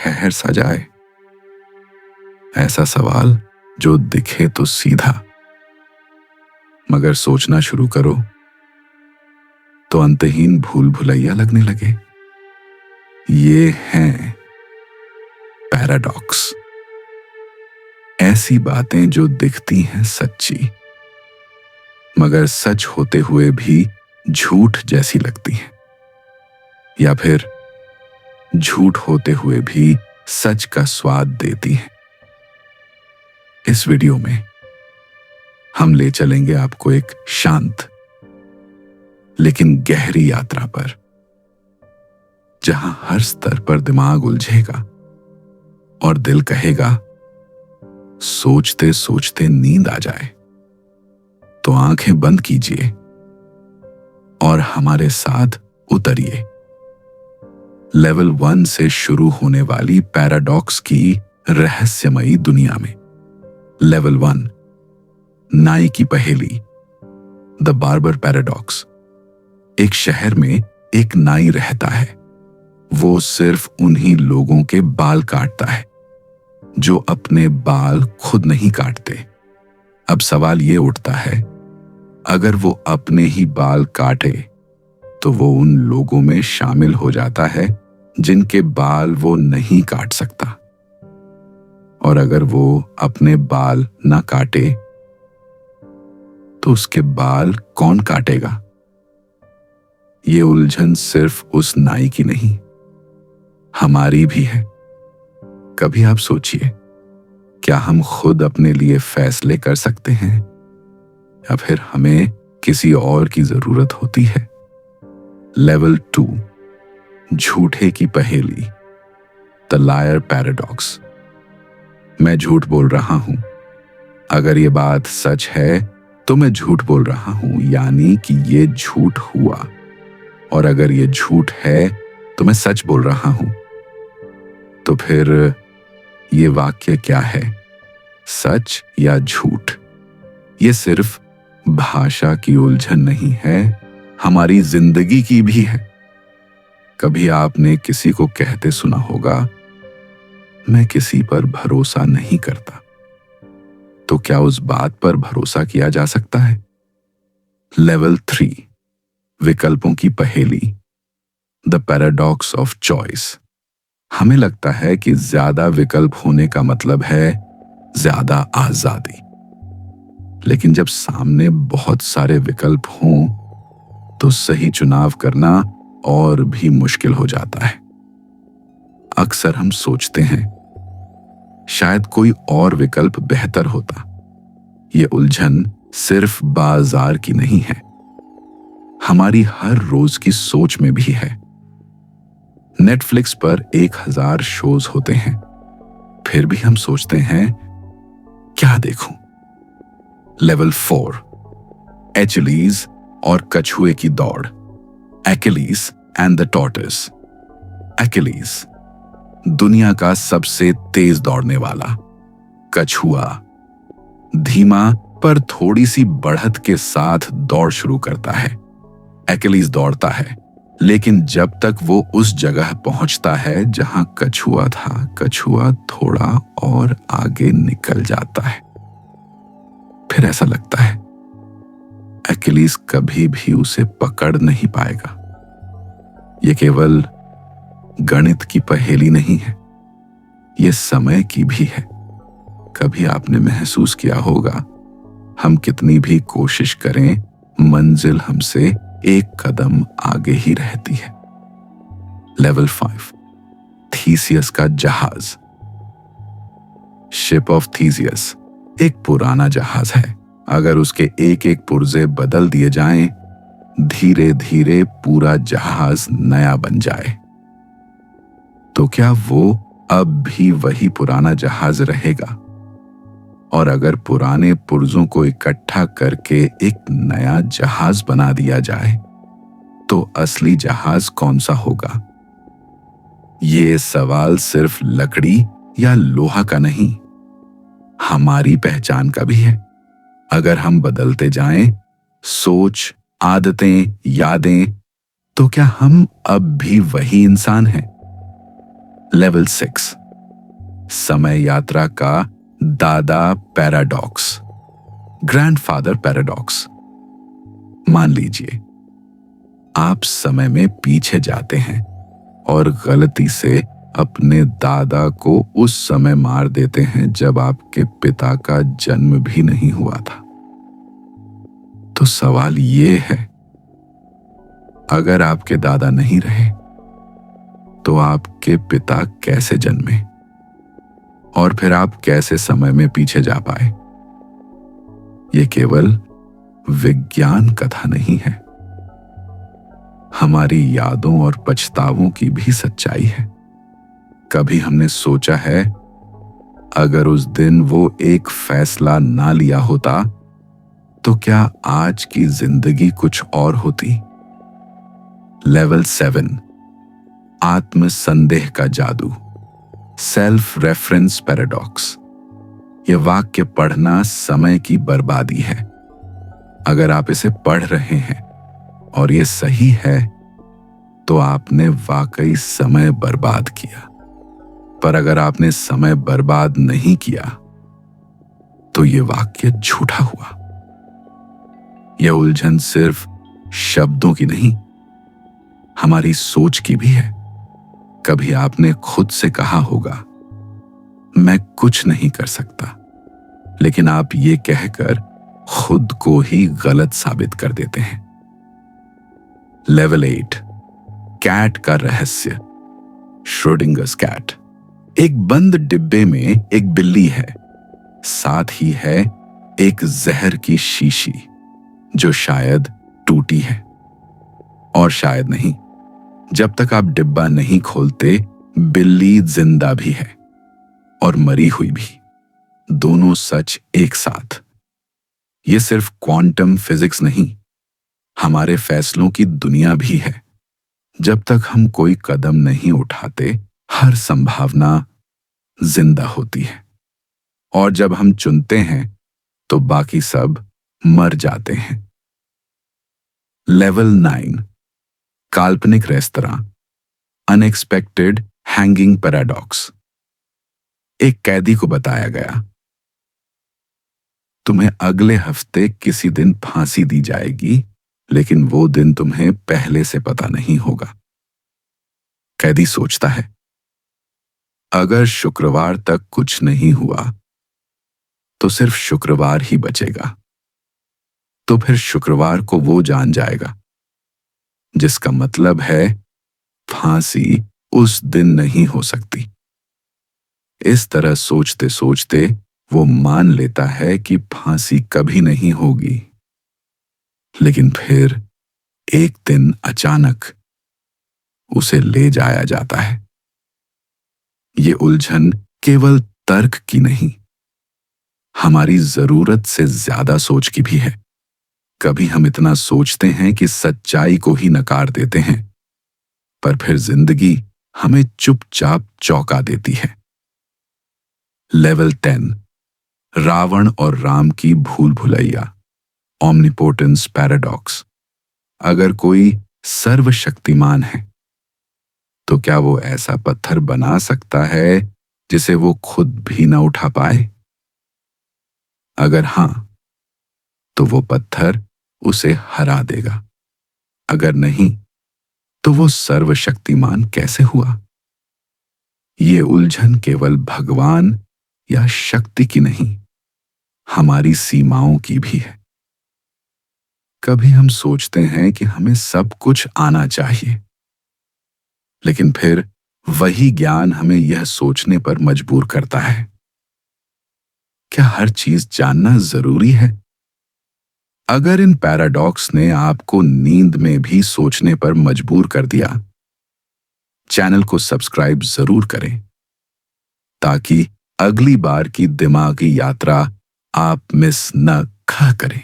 ठहर सा जाए। ऐसा सवाल जो दिखे तो सीधा, मगर सोचना शुरू करो तो अंतहीन भूल भुलैया लगने लगे। ये हैं पैराडॉक्स। ऐसी बातें जो दिखती हैं सच्ची, मगर सच होते हुए भी झूठ जैसी लगती हैं, या फिर झूठ होते हुए भी सच का स्वाद देती हैं। इस वीडियो में हम ले चलेंगे आपको एक शांत लेकिन गहरी यात्रा पर, जहां हर स्तर पर दिमाग उलझेगा और दिल कहेगा सोचते सोचते नींद आ जाए। तो आंखें बंद कीजिए और हमारे साथ उतरिए लेवल 1 से शुरू होने वाली पैराडॉक्स की रहस्यमयी दुनिया में। लेवल 1, नाई की पहेली, द बार्बर पैराडॉक्स। एक शहर में एक नाई रहता है। वो सिर्फ उन्हीं लोगों के बाल काटता है जो अपने बाल खुद नहीं काटते। अब सवाल ये उठता है, अगर वो अपने ही बाल काटे तो वो उन लोगों में शामिल हो जाता है जिनके बाल वो नहीं काट सकता, और अगर वो अपने बाल ना काटे तो उसके बाल कौन काटेगा? ये उलझन सिर्फ उस नाई की नहीं, हमारी भी है। कभी आप सोचिए, क्या हम खुद अपने लिए फैसले कर सकते हैं, या फिर हमें किसी और की जरूरत होती है? लेवल 2, झूठे की पहेली, द लायर पैराडॉक्स। मैं झूठ बोल रहा हूं। अगर ये बात सच है तो मैं झूठ बोल रहा हूं, यानी कि ये झूठ हुआ। और अगर ये झूठ है तो मैं सच बोल रहा हूं। तो फिर ये वाक्य क्या है, सच या झूठ? ये सिर्फ भाषा की उलझन नहीं है, हमारी जिंदगी की भी है। कभी आपने किसी को कहते सुना होगा, मैं किसी पर भरोसा नहीं करता। तो क्या उस बात पर भरोसा किया जा सकता है? लेवल 3, विकल्पों की पहेली, द पैराडॉक्स ऑफ चॉइस। हमें लगता है कि ज्यादा विकल्प होने का मतलब है ज्यादा आजादी, लेकिन जब सामने बहुत सारे विकल्प हों तो सही चुनाव करना और भी मुश्किल हो जाता है। अक्सर हम सोचते हैं शायद कोई और विकल्प बेहतर होता। ये उलझन सिर्फ बाजार की नहीं है, हमारी हर रोज की सोच में भी है। नेटफ्लिक्स पर 1000 शोज होते हैं, फिर भी हम सोचते हैं क्या देखूं? लेवल 4, एचलीज और कछुए की दौड़, एक्किलीज एंड द टॉर्टोइस। एक्किलीज, दुनिया का सबसे तेज दौड़ने वाला। कछुआ, धीमा पर थोड़ी सी बढ़त के साथ दौड़ शुरू करता है। एक्किलीज दौड़ता है, लेकिन जब तक वो उस जगह पहुंचता है जहां कछुआ था, कछुआ थोड़ा और आगे निकल जाता है। फिर ऐसा लगता है एक्किलीज कभी भी उसे पकड़ नहीं पाएगा। ये केवल गणित की पहेली नहीं है, ये समय की भी है। कभी आपने महसूस किया होगा, हम कितनी भी कोशिश करें, मंजिल हमसे एक कदम आगे ही रहती है। लेवल 5, थीसियस का जहाज, शिप ऑफ थीसियस। एक पुराना जहाज है, अगर उसके एक एक पुर्जे बदल दिए जाएं, धीरे धीरे पूरा जहाज नया बन जाए। तो क्या वो अब भी वही पुराना जहाज रहेगा? और अगर पुराने पुर्जों को इकट्ठा करके एक नया जहाज बना दिया जाए, तो असली जहाज कौन सा होगा? ये सवाल सिर्फ लकड़ी या लोहा का नहीं, हमारी पहचान का भी है। अगर हम बदलते जाएं, सोच, आदतें, यादें, तो क्या हम अब भी वही इंसान हैं? लेवल 6, समय यात्रा का दादा पैराडॉक्स, ग्रैंडफादर पैराडॉक्स। मान लीजिए आप समय में पीछे जाते हैं और गलती से अपने दादा को उस समय मार देते हैं जब आपके पिता का जन्म भी नहीं हुआ था। तो सवाल ये है, अगर आपके दादा नहीं रहे तो आपके पिता कैसे जन्मे और फिर आप कैसे समय में पीछे जा पाए? ये केवल विज्ञान कथा नहीं है, हमारी यादों और पछतावों की भी सच्चाई है। कभी हमने सोचा है, अगर उस दिन वो एक फैसला ना लिया होता तो क्या आज की जिंदगी कुछ और होती? लेवल 7, आत्म संदेह का जादू, सेल्फ रेफरेंस पैराडॉक्स। यह वाक्य पढ़ना समय की बर्बादी है। अगर आप इसे पढ़ रहे हैं और ये सही है तो आपने वाकई समय बर्बाद किया। पर अगर आपने समय बर्बाद नहीं किया तो ये वाक्य झूठा हुआ। यह उलझन सिर्फ शब्दों की नहीं, हमारी सोच की भी है। कभी आपने खुद से कहा होगा, मैं कुछ नहीं कर सकता, लेकिन आप ये कहकर खुद को ही गलत साबित कर देते हैं। लेवल 8, कैट का रहस्य, श्रोडिंगर्स कैट। एक बंद डिब्बे में एक बिल्ली है, साथ ही है एक जहर की शीशी जो शायद टूटी है और शायद नहीं। जब तक आप डिब्बा नहीं खोलते, बिल्ली जिंदा भी है और मरी हुई भी, दोनों सच एक साथ। ये सिर्फ क्वांटम फिजिक्स नहीं, हमारे फैसलों की दुनिया भी है। जब तक हम कोई कदम नहीं उठाते, हर संभावना जिंदा होती है, और जब हम चुनते हैं तो बाकी सब मर जाते हैं। लेवल 9, काल्पनिक रेस्तरां, अनएक्सपेक्टेड हैंगिंग पैराडॉक्स। एक कैदी को बताया गया, तुम्हें अगले हफ्ते किसी दिन फांसी दी जाएगी, लेकिन वो दिन तुम्हें पहले से पता नहीं होगा। कैदी सोचता है, अगर शुक्रवार तक कुछ नहीं हुआ तो सिर्फ शुक्रवार ही बचेगा। तो फिर शुक्रवार को वो जान जाएगा, जिसका मतलब है फांसी उस दिन नहीं हो सकती। इस तरह सोचते सोचते वो मान लेता है कि फांसी कभी नहीं होगी, लेकिन फिर एक दिन अचानक उसे ले जाया जाता है। ये उलझन केवल तर्क की नहीं, हमारी जरूरत से ज्यादा सोच की भी है। कभी हम इतना सोचते हैं कि सच्चाई को ही नकार देते हैं, पर फिर जिंदगी हमें चुपचाप चौंका देती है। लेवल 10, रावण और राम की भूल भुलैया, ओमनिपोटेंस पैराडॉक्स। अगर कोई सर्वशक्तिमान है तो क्या वो ऐसा पत्थर बना सकता है जिसे वो खुद भी न उठा पाए? अगर हां, तो वो पत्थर उसे हरा देगा। अगर नहीं, तो वो सर्वशक्तिमान कैसे हुआ? ये उलझन केवल भगवान या शक्ति की नहीं, हमारी सीमाओं की भी है। कभी हम सोचते हैं कि हमें सब कुछ आना चाहिए, लेकिन फिर वही ज्ञान हमें यह सोचने पर मजबूर करता है, क्या हर चीज जानना जरूरी है? अगर इन पैराडॉक्स ने आपको नींद में भी सोचने पर मजबूर कर दिया, चैनल को सब्सक्राइब जरूर करें, ताकि अगली बार की दिमागी यात्रा आप मिस न करें।